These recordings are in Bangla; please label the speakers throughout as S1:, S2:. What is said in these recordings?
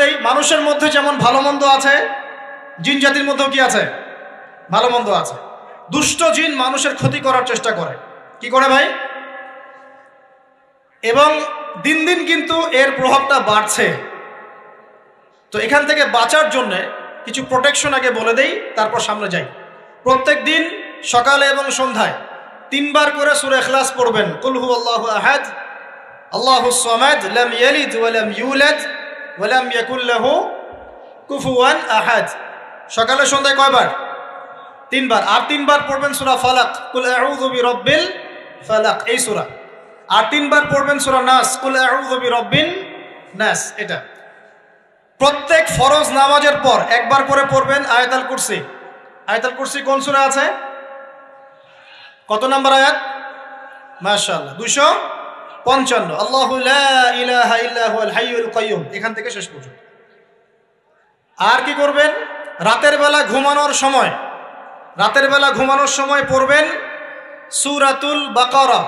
S1: দেই, মানুষের মধ্যে যেমন ভালো মন্দ আছে, জিন জাতির মধ্যেও কি আছে? ভালো মন্দ আছে। দুষ্ট জিন মানুষের ক্ষতি করার চেষ্টা করে। কি করে ভাই? এবং দিন দিন কিন্তু এর প্রভাবটা বাড়ছে। তো এখান থেকে বাঁচার জন্য কিছু প্রোটেকশন আগে বলে দেই, তারপর সামনে যাই। প্রত্যেক দিন সকালে এবং সন্ধ্যায় 3 বার করে সূরা ইখলাস পড়বেন। কুল হুয়াল্লাহু আহাদ, আল্লাহুস সামাদ, লাম ইয়ালিদ ওয়া লাম ইউলাদ ওয়া লাম ইয়াকুল লাহু কুফুয়ান আহাদ। সকালে সন্ধ্যায় কয়বার? 3 বার। আর 3 বার পড়বেন সূরা ফালাক, কুল আউযু বিরাব্বিল ফালাক, এই সূরা। আর 3 বার পড়বেন সূরা নাস, কুল আউযু বিরাব্বিন নাস। এটা প্রত্যেক ফরজ নামাজের পর একবার করে পড়বেন আয়াতুল কুরসি। আয়াতুল কুরসি কোন সূরা আছে? কত নম্বর আয়াত? মাশাআল্লাহ, 255। আল্লাহু লা ইলাহা ইল্লা হুয়াল হাইয়ুল কাইয়্যুম, এখান থেকে শেষ পর্যন্ত। আর কি করবেন? রাতের বেলা ঘুমানোর সময় পড়বেন সূরাতুল বাকারা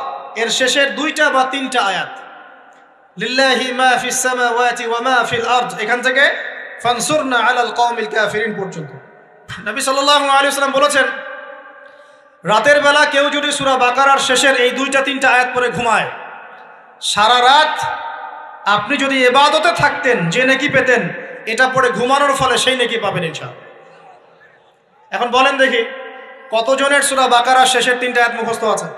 S1: এর শেষের 2টা বা 3টা আয়াত। লিল্লাহি মা ফিস সামাওয়াতি ওয়া মা ফিল আরদ, এখান থেকে ফানসুরনা আলাল কওমিল কাফিরিন পর্যন্ত। নবী সাল্লাল্লাহু আলাইহি ওয়াসাল্লাম বলেছেন, রাতের বেলা কেউ যদি সূরা বাকারার শেষের এই 2টা 3টা আয়াত পড়ে ঘুমায়, সারা রাত আপনি যদি ইবাদতে থাকতেন যে নেকি পেতেন, এটা পড়ে ঘুমানোর ফলে সেই নেকি পাবেন ইনশাআল্লাহ। এখন বলেন দেখি, কতজনের সূরা বাকারার শেষের 3টা আয়াত মুখস্থ আছে?